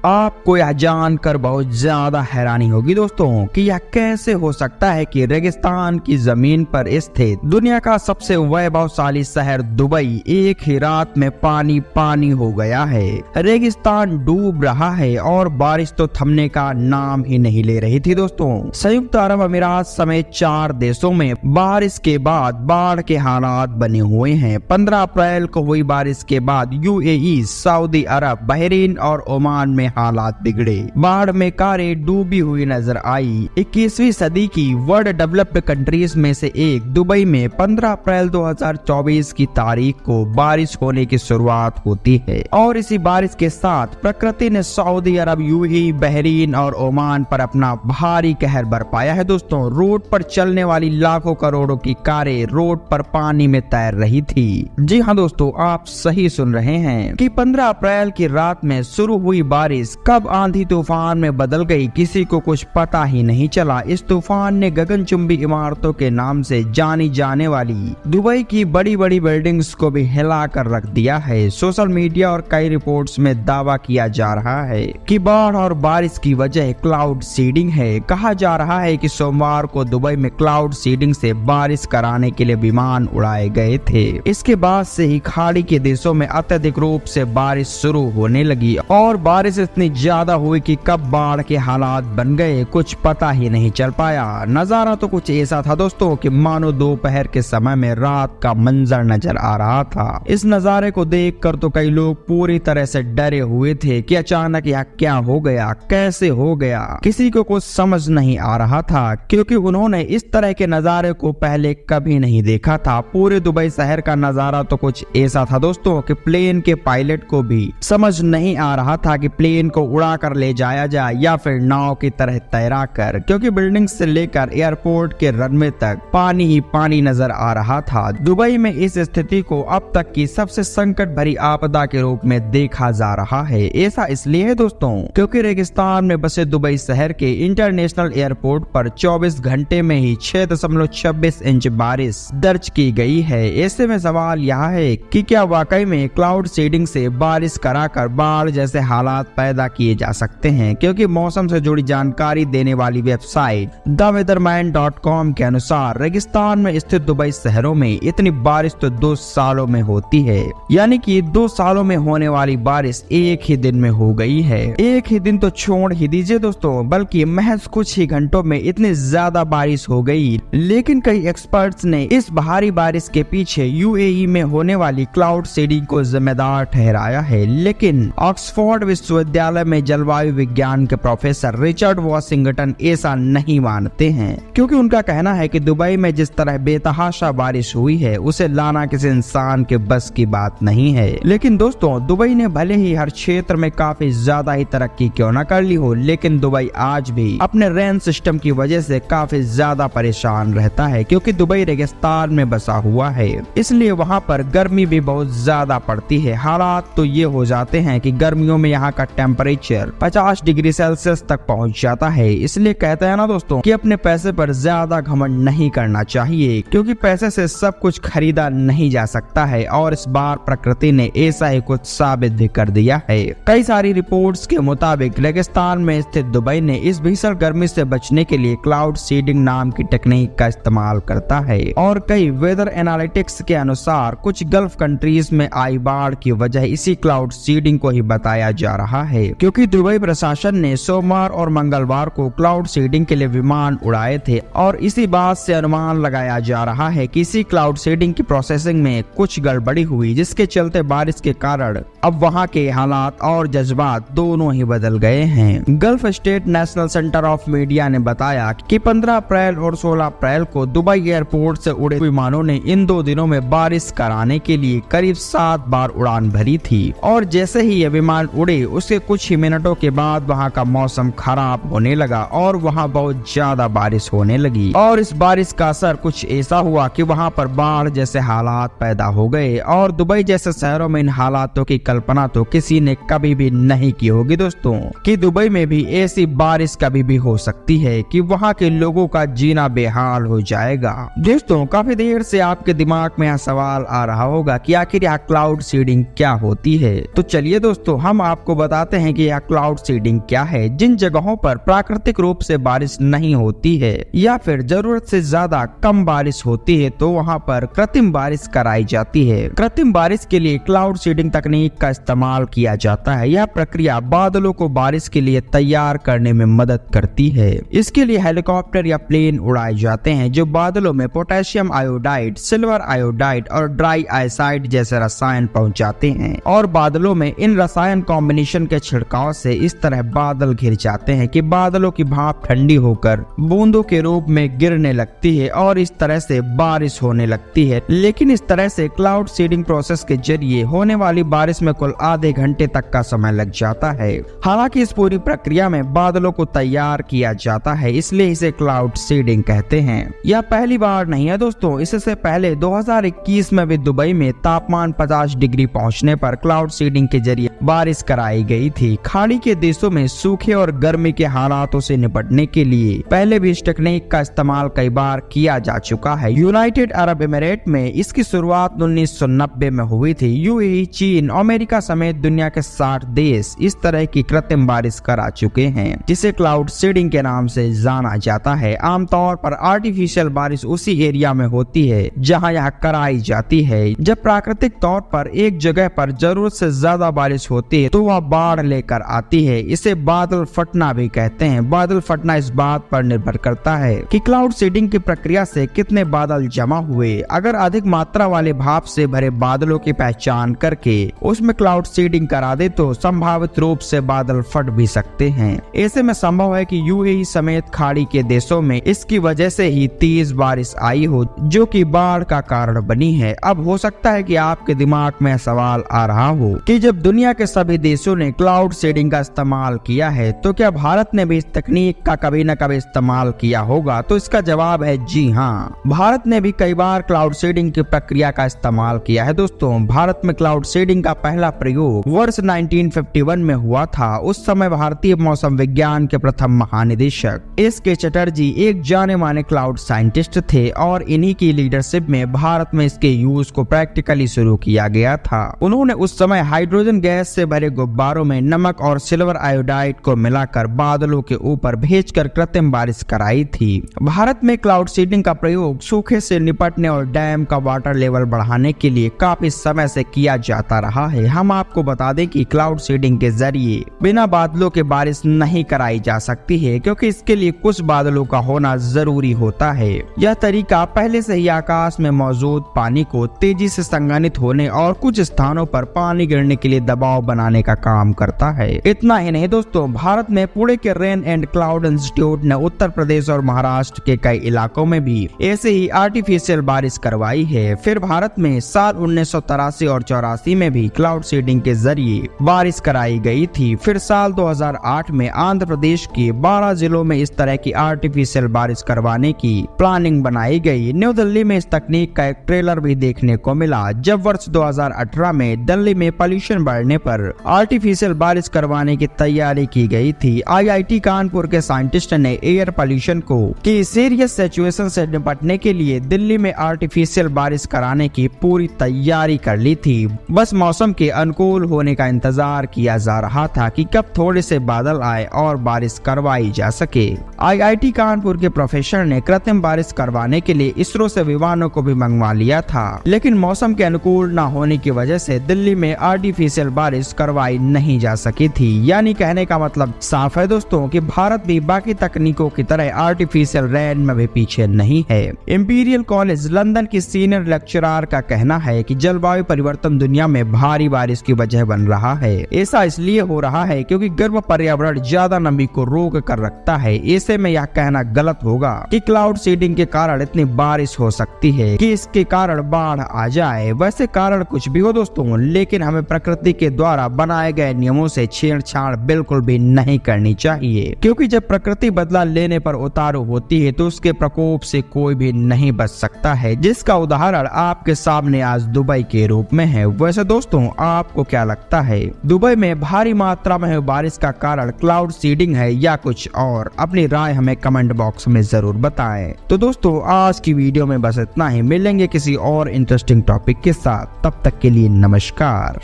आपको यह जानकर बहुत ज्यादा हैरानी होगी दोस्तों कि यह कैसे हो सकता है कि रेगिस्तान की जमीन पर स्थित दुनिया का सबसे वैभवशाली शहर दुबई एक ही रात में पानी पानी हो गया है। रेगिस्तान डूब रहा है और बारिश तो थमने का नाम ही नहीं ले रही थी दोस्तों। संयुक्त अरब अमीरात समेत 4 देशों में बारिश के बाद बाढ़ के हालात बने हुए हैं। 15 अप्रैल को हुई बारिश के बाद यूएई, सऊदी अरब, बहरीन और ओमान में हालात बिगड़े। बाढ़ में कारें डूबी हुई नजर आई। 21वीं सदी की वर्ल्ड डेवलप्ड कंट्रीज में से एक दुबई में 15 अप्रैल 2024 की तारीख को बारिश होने की शुरुआत होती है और इसी बारिश के साथ प्रकृति ने सऊदी अरब, यूएई, बहरीन और ओमान पर अपना भारी कहर बरपाया है दोस्तों। रोड पर चलने वाली लाखों करोड़ों की कारें रोड पर पानी में तैर रही थी। जी हाँ दोस्तों, आप सही सुन रहे हैं कि 15 अप्रैल की रात में शुरू हुई बारिश कब आंधी तूफान में बदल गई किसी को कुछ पता ही नहीं चला। इस तूफान ने गगनचुंबी इमारतों के नाम से जानी जाने वाली दुबई की बड़ी बड़ी बिल्डिंग्स को भी हिला कर रख दिया है। सोशल मीडिया और कई रिपोर्ट्स में दावा किया जा रहा है कि बाढ़ और बारिश की वजह क्लाउड सीडिंग है। कहा जा रहा है कि सोमवार को दुबई में क्लाउड सीडिंग से बारिश कराने के लिए विमान उड़ाए गए थे। इसके बाद से ही खाड़ी के देशों में अत्यधिक रूप से बारिश शुरू होने लगी और बारिश इतनी ज्यादा हुई कि कब बाढ़ के हालात बन गए कुछ पता ही नहीं चल पाया। नजारा तो कुछ ऐसा था दोस्तों कि मानो दोपहर के समय में रात का मंजर नजर आ रहा था। इस नजारे को देखकर तो कई लोग पूरी तरह से डरे हुए थे कि अचानक यह क्या हो गया, कैसे हो गया, किसी को कुछ समझ नहीं आ रहा था क्योंकि उन्होंने इस तरह के नजारे को पहले कभी नहीं देखा था। पूरे दुबई शहर का नजारा तो कुछ ऐसा था दोस्तों कि प्लेन के पायलट को भी समझ नहीं आ रहा था कि प्लेन को उड़ा कर ले जाया जाए या फिर नाव की तरह तैरा कर, क्योंकि बिल्डिंग से लेकर एयरपोर्ट के रनवे तक पानी ही पानी नजर आ रहा था। दुबई में इस स्थिति को अब तक की सबसे संकट भरी आपदा के रूप में देखा जा रहा है। ऐसा इसलिए है दोस्तों क्योंकि रेगिस्तान में बसे दुबई शहर के इंटरनेशनल एयरपोर्ट पर 24 घंटे में ही 6.26 इंच बारिश दर्ज की गई है। ऐसे में सवाल यह है कि क्या वाकई में क्लाउड सीडिंग से बारिश कराकर बाढ़ जैसे हालात पैदा किए जा सकते हैं, क्योंकि मौसम से जुड़ी जानकारी देने वाली वेबसाइट theweatherman.com के अनुसार रेगिस्तान में स्थित दुबई शहरों में इतनी बारिश तो 2 सालों में होती है, यानी कि 2 सालों में होने वाली बारिश एक ही दिन में हो गई है। एक ही दिन तो छोड़ ही दीजिए दोस्तों, बल्कि महज कुछ ही घंटों में इतनी ज्यादा बारिश हो गई। लेकिन कई एक्सपर्ट्स ने इस भारी बारिश के पीछे यूएई में होने वाली क्लाउड सीडिंग को जिम्मेदार ठहराया है। लेकिन ऑक्सफोर्ड विश्वविद्यालय में जलवायु विज्ञान के प्रोफेसर रिचर्ड वॉशिंगटन ऐसा नहीं मानते हैं, क्योंकि उनका कहना है कि दुबई में जिस तरह बेतहाशा बारिश हुई है उसे लाना किसी इंसान के बस की बात नहीं है। लेकिन दोस्तों, दुबई ने भले ही हर क्षेत्र में काफी ज्यादा ही तरक्की क्यों न कर ली हो, लेकिन दुबई आज भी अपने रेन सिस्टम की वजह से काफी ज्यादा परेशान रहता है, क्योंकि दुबई रेगिस्तान में बसा हुआ है, इसलिए वहाँ पर गर्मी भी बहुत ज्यादा पड़ती है। हालात तो ये हो जाते हैं कि गर्मियों में यहाँ का टेम्परेचर 50 डिग्री सेल्सियस तक पहुँच जाता है। इसलिए कहते हैं ना दोस्तों कि अपने पैसे पर ज्यादा घमंड नहीं करना चाहिए, क्योंकि पैसे से सब कुछ खरीदा नहीं जा सकता है और इस बार प्रकृति ने ऐसा ही कुछ साबित भी कर दिया है। कई सारी रिपोर्ट्स के मुताबिक रेगिस्तान में स्थित दुबई ने इस भीषण गर्मी से बचने के लिए क्लाउड सीडिंग नाम की टेक्निक का इस्तेमाल करता है और कई वेदर एनालिटिक्स के अनुसार कुछ गल्फ कंट्रीज में आई बाढ़ की वजह इसी क्लाउड सीडिंग को ही बताया जा रहा है, क्योंकि दुबई प्रशासन ने सोमवार और मंगलवार को क्लाउड सीडिंग के लिए विमान उड़ाए थे और इसी बात से अनुमान लगाया जा रहा है कि इसी क्लाउड सीडिंग की प्रोसेसिंग में कुछ गड़बड़ी हुई, जिसके चलते बारिश के कारण अब वहाँ के हालात और जज्बात दोनों ही बदल गए हैं। Gulf state national centre of media ने बताया कि 15 अप्रैल और 16 अप्रैल को दुबई एयरपोर्ट से उड़े विमानों ने इन 2 दिनों में बारिश कराने के लिए करीब 7 बार उड़ान भरी थी और जैसे ही ये विमान उड़े उसके कुछ ही मिनटों के बाद वहाँ का मौसम खराब होने लगा और वहाँ बहुत ज्यादा बारिश होने लगी और इस बारिश का असर कुछ ऐसा हुआ कि वहाँ पर बाढ़ जैसे हालात पैदा हो गए और दुबई जैसे शहरों में इन हालातों की कल्पना तो किसी ने कभी भी नहीं की होगी दोस्तों कि दुबई में भी ऐसी बारिश कभी भी हो सकती है कि वहाँ के लोगों का जीना बेहाल हो जाएगा। दोस्तों, काफी देर से आपके दिमाग में यह सवाल आ रहा होगा कि आखिर यह क्लाउड सीडिंग क्या होती है। तो चलिए दोस्तों, हम आपको बताते जानते हैं कि यह क्लाउड सीडिंग क्या है। जिन जगहों पर प्राकृतिक रूप से बारिश नहीं होती है या फिर जरूरत से ज्यादा कम बारिश होती है तो वहाँ पर कृत्रिम बारिश कराई जाती है। कृत्रिम बारिश के लिए क्लाउड सीडिंग तकनीक का इस्तेमाल किया जाता है। यह प्रक्रिया बादलों को बारिश के लिए तैयार करने में मदद करती है। इसके लिए हेलीकॉप्टर या प्लेन उड़ाए जाते हैं जो बादलों में पोटेशियम आयोडाइड, सिल्वर आयोडाइड और ड्राई आइसाइड जैसे रसायन पहुंचाते हैं और बादलों में इन रसायन कॉम्बिनेशन के छिड़काव से इस तरह बादल घिर जाते हैं कि बादलों की भाप ठंडी होकर बूंदों के रूप में गिरने लगती है और इस तरह से बारिश होने लगती है। लेकिन इस तरह से क्लाउड सीडिंग प्रोसेस के जरिए होने वाली बारिश में कुल आधे घंटे तक का समय लग जाता है। हालांकि इस पूरी प्रक्रिया में बादलों को तैयार किया जाता है, इसलिए इसे क्लाउड सीडिंग कहते हैं। यह पहली बार नहीं है दोस्तों, इससे पहले 2021 में भी दुबई में तापमान 50 डिग्री पहुंचने पर क्लाउड सीडिंग के जरिए बारिश कराई गई थी। खाड़ी के देशों में सूखे और गर्मी के हालातों से निपटने के लिए पहले भी इस टेक्निक का इस्तेमाल कई बार किया जा चुका है। यूनाइटेड अरब एमिरेट में इसकी शुरुआत 1990 में हुई थी। यूएई, चीन, अमेरिका समेत दुनिया के 60 देश इस तरह की कृत्रिम बारिश करा चुके हैं, जिसे क्लाउड सीडिंग के नाम से जाना जाता है। आमतौर पर आर्टिफिशियल बारिश उसी एरिया में होती है जहां यह कराई जाती है। जब प्राकृतिक तौर पर एक जगह पर जरूरत से ज्यादा बारिश होती है तो वह बाढ़ लेकर आती है। इसे बादल फटना भी कहते हैं। बादल फटना इस बात पर निर्भर करता है कि क्लाउड सीडिंग की प्रक्रिया से कितने बादल जमा हुए। अगर अधिक मात्रा वाले भाप से भरे बादलों की पहचान करके उसमें क्लाउड सीडिंग करा दे तो संभावित रूप से बादल फट भी सकते हैं। ऐसे में संभव है कि यूएई समेत खाड़ी के देशों में इसकी वजह से ही तेज बारिश आई हो जो कि बाढ़ का कारण बनी है। अब हो सकता है कि आपके दिमाग में सवाल आ रहा हो कि जब दुनिया के सभी देशों ने क्लाउड सीडिंग का इस्तेमाल किया है तो क्या भारत ने भी इस तकनीक का कभी न कभी इस्तेमाल किया होगा? तो इसका जवाब है जी हाँ, भारत ने भी कई बार क्लाउड सीडिंग की प्रक्रिया का इस्तेमाल किया है। दोस्तों, भारत में क्लाउड सीडिंग का पहला प्रयोग वर्ष 1951 में हुआ था। उस समय भारतीय मौसम विज्ञान के प्रथम महानिदेशक एस.के. चटर्जी एक जाने माने क्लाउड साइंटिस्ट थे और इन्हीं की लीडरशिप में भारत में इसके यूज को प्रैक्टिकली शुरू किया गया था। उन्होंने उस समय हाइड्रोजन गैस से भरे गुब्बारों में नमक और सिल्वर आयोडाइड को मिलाकर बादलों के ऊपर भेजकर कृत्रिम बारिश कराई थी। भारत में क्लाउड सीडिंग का प्रयोग सूखे से निपटने और डैम का वाटर लेवल बढ़ाने के लिए काफी समय से किया जाता रहा है। हम आपको बता दें कि क्लाउड सीडिंग के जरिए बिना बादलों के बारिश नहीं कराई जा सकती है क्योंकि इसके लिए कुछ बादलों का होना जरूरी होता है। यह तरीका पहले से ही आकाश में मौजूद पानी को तेजी से संघनित होने और कुछ स्थानों पर पानी गिरने के लिए दबाव बनाने का काम करता है। इतना ही नहीं दोस्तों, भारत में पुणे के रेन एंड क्लाउड इंस्टीट्यूट ने उत्तर प्रदेश और महाराष्ट्र के कई इलाकों में भी ऐसे ही आर्टिफिशियल बारिश करवाई है। फिर भारत में साल 1983 और 84 में भी क्लाउड सीडिंग के जरिए बारिश कराई गई थी। फिर साल 2008 में आंध्र प्रदेश के 12 जिलों में इस तरह की आर्टिफिशियल बारिश करवाने की प्लानिंग बनाई गई। न्यू दिल्ली में इस तकनीक का एक ट्रेलर भी देखने को मिला जब वर्ष 2018 में दिल्ली में पॉल्यूशन बढ़ने पर आर्टिफिशियल बारिश करवाने की तैयारी की गई थी। आईआईटी कानपुर के साइंटिस्ट ने एयर पॉल्यूशन को की सीरियस सिचुएशन से निपटने के लिए दिल्ली में आर्टिफिशियल बारिश कराने की पूरी तैयारी कर ली थी। बस मौसम के अनुकूल होने का इंतजार किया जा रहा था कि कब थोड़े से बादल आए और बारिश करवाई जा सके। आईआईटी कानपुर के प्रोफेसर ने कृत्रिम बारिश करवाने के लिए इसरो से विमानों को भी मंगवा लिया था, लेकिन मौसम के अनुकूल न होने की वजह से दिल्ली में आर्टिफिशियल बारिश करवाई नहीं जा सकी थी। यानी कहने का मतलब साफ है दोस्तों कि भारत भी बाकी तकनीकों की तरह आर्टिफिशियल रेन में भी पीछे नहीं है। इंपीरियल कॉलेज लंदन की सीनियर लेक्चरर का कहना है कि जलवायु परिवर्तन दुनिया में भारी बारिश की वजह बन रहा है। ऐसा इसलिए हो रहा है क्योंकि गर्म पर्यावरण ज्यादा नमी को रोक कर रखता है। ऐसे में यह कहना गलत होगा कि क्लाउड सीडिंग के कारण इतनी बारिश हो सकती है कि इसके कारण बाढ़ आ जाए। वैसे कारण कुछ भी हो दोस्तों, लेकिन हमें प्रकृति के द्वारा बनाए गए नियमों से छेड़छाड़ बिल्कुल भी नहीं करनी चाहिए, क्योंकि जब प्रकृति बदला लेने पर उतारू होती है तो उसके प्रकोप से कोई भी नहीं बच सकता है, जिसका उदाहरण आपके सामने आज दुबई के रूप में है। वैसे दोस्तों, आपको क्या लगता है, दुबई में भारी मात्रा में बारिश का कारण क्लाउड सीडिंग है या कुछ और? अपनी राय हमें कमेंट बॉक्स में जरूर बताएं। तो दोस्तों, आज की वीडियो में बस इतना ही। मिलेंगे किसी और इंटरेस्टिंग टॉपिक के साथ, तब तक के लिए नमस्कार।